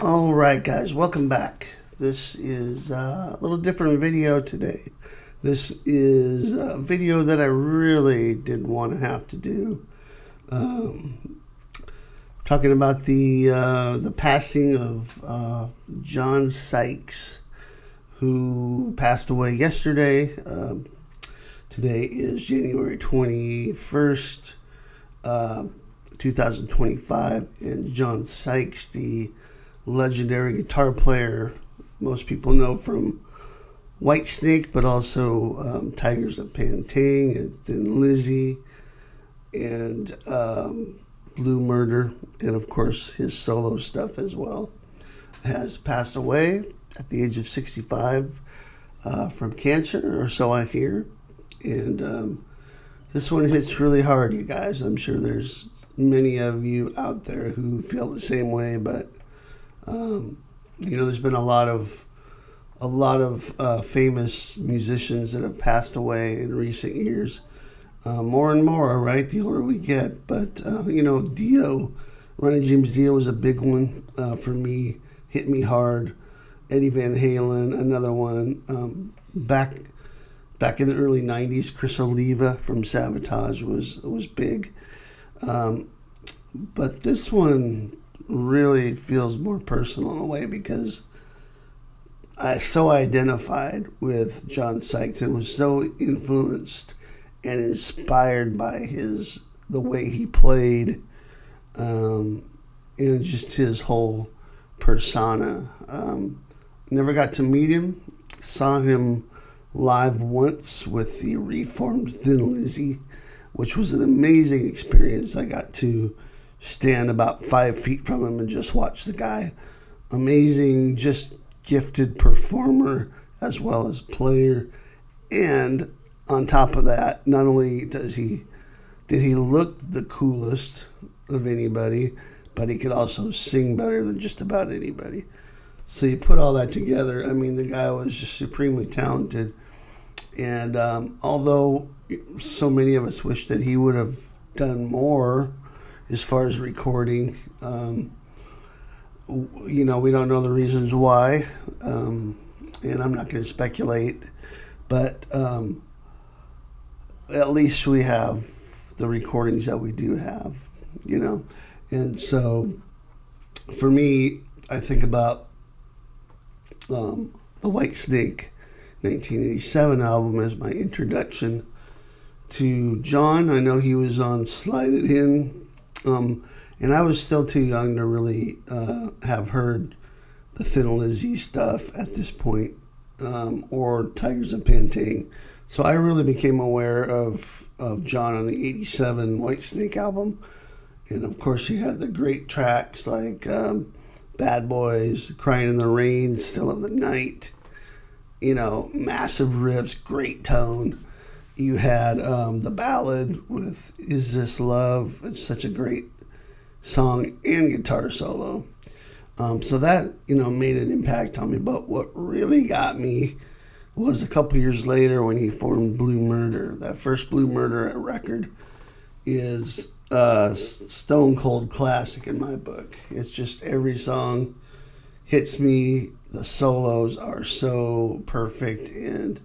All right, guys, welcome back. This is a little different video today. This is a video that I really didn't want to have to do. Talking about the passing of John Sykes, who passed away yesterday. Today is January 21st, 2025, and John Sykes, the legendary guitar player most people know from Whitesnake, but also Tigers of Pantang and Thin Lizzy and Blue Murder, and of course his solo stuff as well, has passed away at the age of 65 from cancer, or so I hear. And this one hits really hard, you guys. I'm sure there's many of you out there who feel the same way, but you know, there's been a lot of famous musicians that have passed away in recent years. More and more, right? The older we get. But you know, Dio, Ronnie James Dio was a big one for me. Hit me hard. Eddie Van Halen, another one. Back in the early '90s, Chris Oliva from Sabotage was big. But this one really feels more personal in a way, because I so identified with John Sykes and was so influenced and inspired by the way he played, and just his whole persona. Never got to meet him. Saw him live once with the reformed Thin Lizzy, which was an amazing experience. I got to stand about 5 feet from him and just watch the guy. Amazing, just gifted performer as well as player. And on top of that, not only did he look the coolest of anybody, but he could also sing better than just about anybody. So you put all that together, I mean, the guy was just supremely talented. And although so many of us wish that he would have done more as far as recording, you know, we don't know the reasons why, and I'm not going to speculate, but at least we have the recordings that we do have, you know. And so for me, I think about the Whitesnake 1987 album as my introduction to John. I know he was on Slide It In, and I was still too young to really have heard the Thin Lizzy stuff at this point, or Tigers of Pantang. So I really became aware of John on the 87 Whitesnake album. And of course, you had the great tracks like Bad Boys, Crying in the Rain, Still of the Night, you know, massive riffs, great tone. You had the ballad with Is This Love? It's such a great song and guitar solo. So that, made an impact on me. But what really got me was a couple years later when he formed Blue Murder. That first Blue Murder record is a stone cold classic in my book. It's just every song hits me. The solos are so perfect, and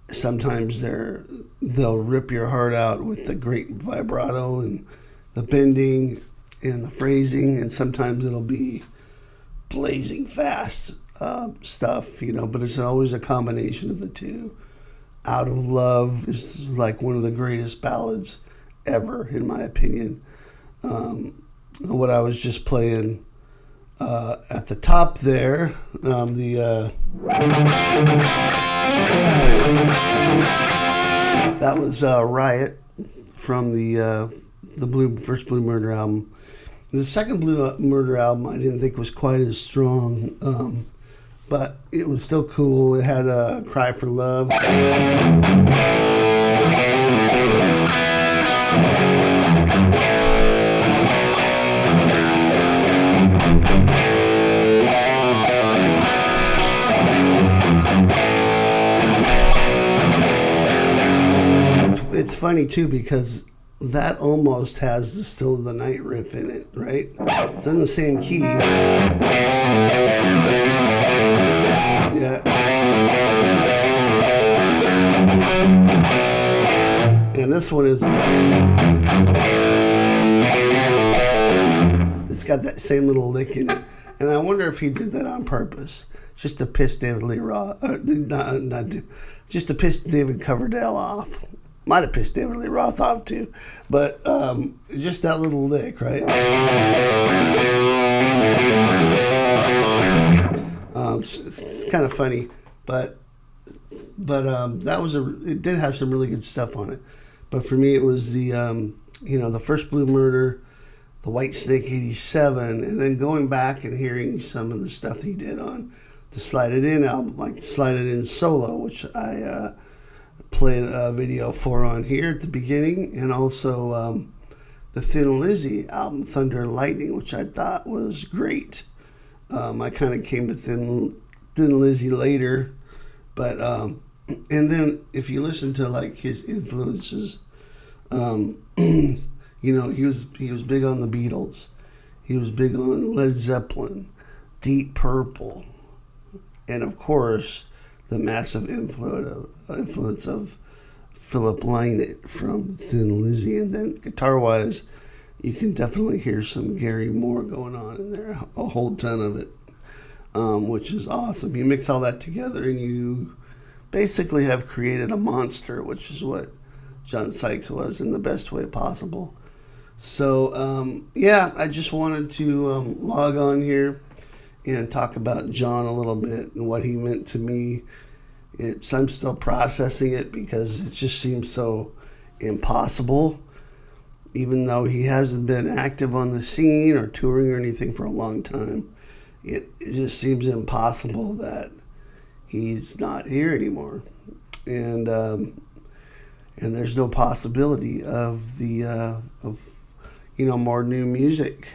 sometimes they'll rip your heart out with the great vibrato and the bending and the phrasing, and sometimes it'll be blazing fast stuff, but it's always a combination of the two. Out of Love is like one of the greatest ballads ever, in my opinion. What I was just playing at the top there, that was Riot from the first Blue Murder album. The second Blue Murder album I didn't think was quite as strong, but it was still cool. It had a Cry for Love. It's funny too because that almost has the Still of the Night riff in it, right? It's in the same key. Yeah. And this one it's got that same little lick in it. And I wonder if he did that on purpose, just to piss David Lee Roth, just to piss David Coverdale off. Might have pissed David Lee Roth off too, but just that little lick, right? It's kind of funny, but that was it did have some really good stuff on it. But for me, it was the first Blue Murder, the Whitesnake '87, and then going back and hearing some of the stuff he did on the Slide It In album, like Slide It In Solo, which I played a video for on here at the beginning, and also the Thin Lizzy album, Thunder and Lightning, which I thought was great. I kind of came to Thin Lizzy later, but and then if you listen to like his influences, he was big on the Beatles, he was big on Led Zeppelin, Deep Purple, and of course the massive influence of Philip Lynott from Thin Lizzy. And then guitar-wise, you can definitely hear some Gary Moore going on in there, a whole ton of it, which is awesome. You mix all that together and you basically have created a monster, which is what John Sykes was in the best way possible. So, I just wanted to log on here and talk about John a little bit and what he meant to me. I'm still processing it because it just seems so impossible. Even though he hasn't been active on the scene or touring or anything for a long time, it just seems impossible that he's not here anymore. And there's no possibility of more new music.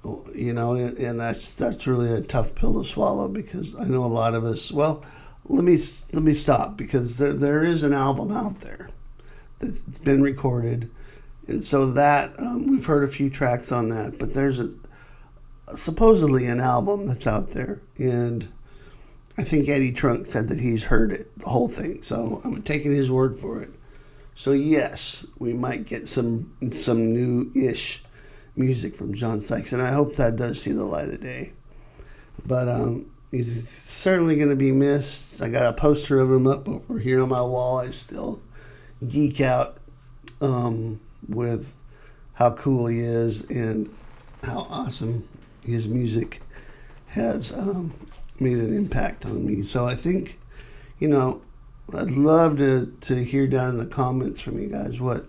And that's really a tough pill to swallow, because I know a lot of us. Well, let me stop, because there is an album out there that's been recorded, and so that we've heard a few tracks on that. But there's supposedly an album that's out there, and I think Eddie Trunk said that he's heard it, the whole thing. So I'm taking his word for it. So yes, we might get some new-ish music from John Sykes, and I hope that does see the light of day. But he's certainly going to be missed. I got a poster of him up over here on my wall. I still geek out with how cool he is and how awesome his music has made an impact on me. So I think, I'd love to hear down in the comments from you guys what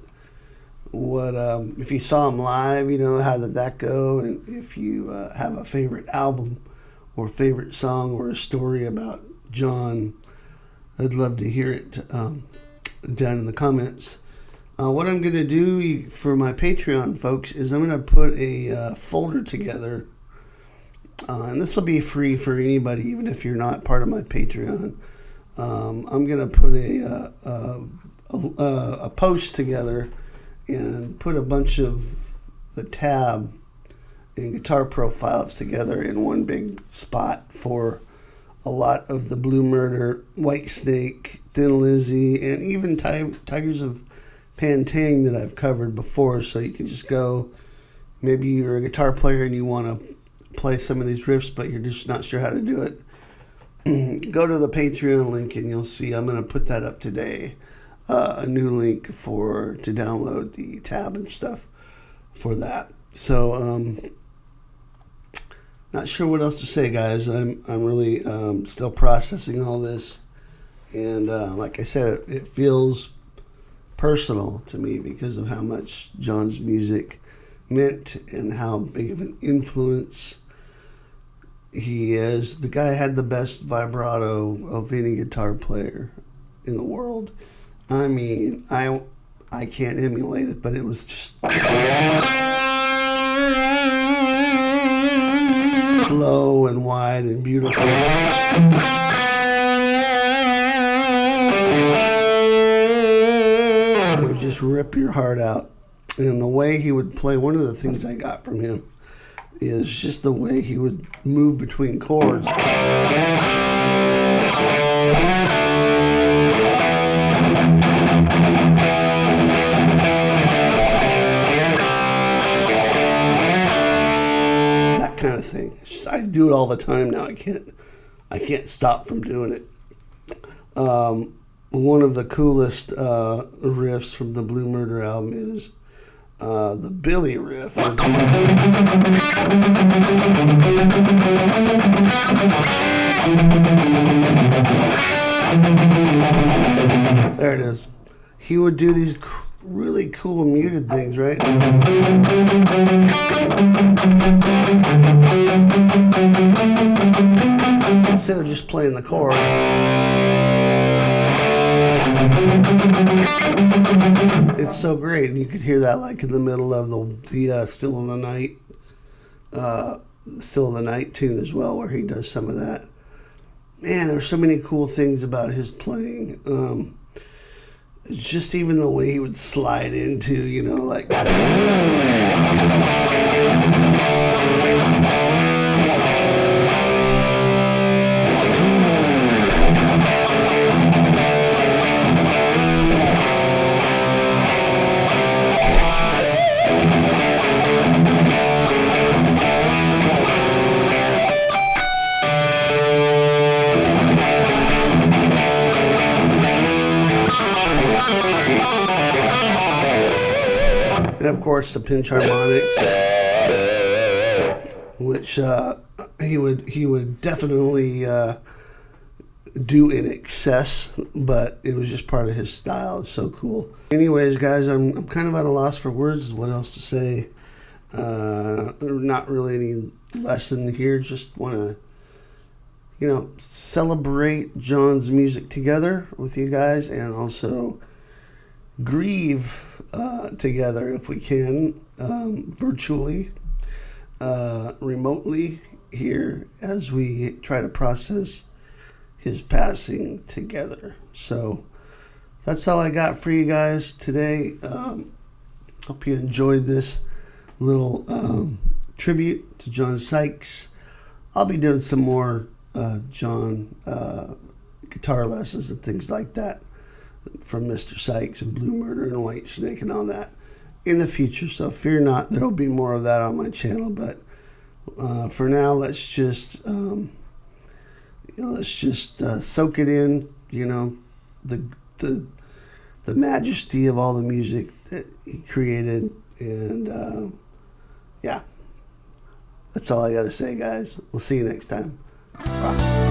if you saw him live, how did that go? And if you have a favorite album or favorite song or a story about John, I'd love to hear it down in the comments. What I'm going to do for my Patreon folks is I'm going to put a folder together. And this will be free for anybody, even if you're not part of my Patreon. I'm going to put a post together and put a bunch of the tab and guitar profiles together in one big spot for a lot of the Blue Murder, Whitesnake, Thin Lizzy, and even Tigers of Pantang that I've covered before. So you can just go, maybe you're a guitar player and you want to play some of these riffs, but you're just not sure how to do it. Go to the Patreon link and you'll see I'm going to put that up today. A new link to download the tab and stuff for that. So not sure what else to say, guys. I'm really still processing all this, and like I said, it feels personal to me because of how much John's music meant and how big of an influence he is. The guy had the best vibrato of any guitar player in the world. I mean, I can't emulate it, but it was just slow and wide and beautiful. It would just rip your heart out. And the way he would play, one of the things I got from him is just the way he would move between chords. That kind of thing. I do it all the time now. I can't stop from doing it. One of the coolest riffs from the Blue Murder album is the Billy riff. There it is. He would do these really cool muted things, right? Instead of just playing the chord. It's so great, and you could hear that like in the middle of the Still in the Night tune as well, where he does some of that. Man, there's so many cool things about his playing. It's just even the way he would slide into, like. And of course the pinch harmonics, which he would definitely do in excess, but it was just part of his style. It's so cool. Anyways, guys, I'm kind of at a loss for words. What else to say? Not really any lesson here. Just want to, celebrate John's music together with you guys, and also grieve together if we can, virtually, remotely here, as we try to process his passing together. So that's all I got for you guys today. Hope you enjoyed this little tribute to John Sykes. I'll be doing some more John guitar lessons and things like that from Mr. Sykes and Blue Murder and Whitesnake and all that in the future. So fear not, there will be more of that on my channel. But for now, let's just soak it in. The majesty of all the music that he created, and yeah, that's all I got to say, guys. We'll see you next time. Bye.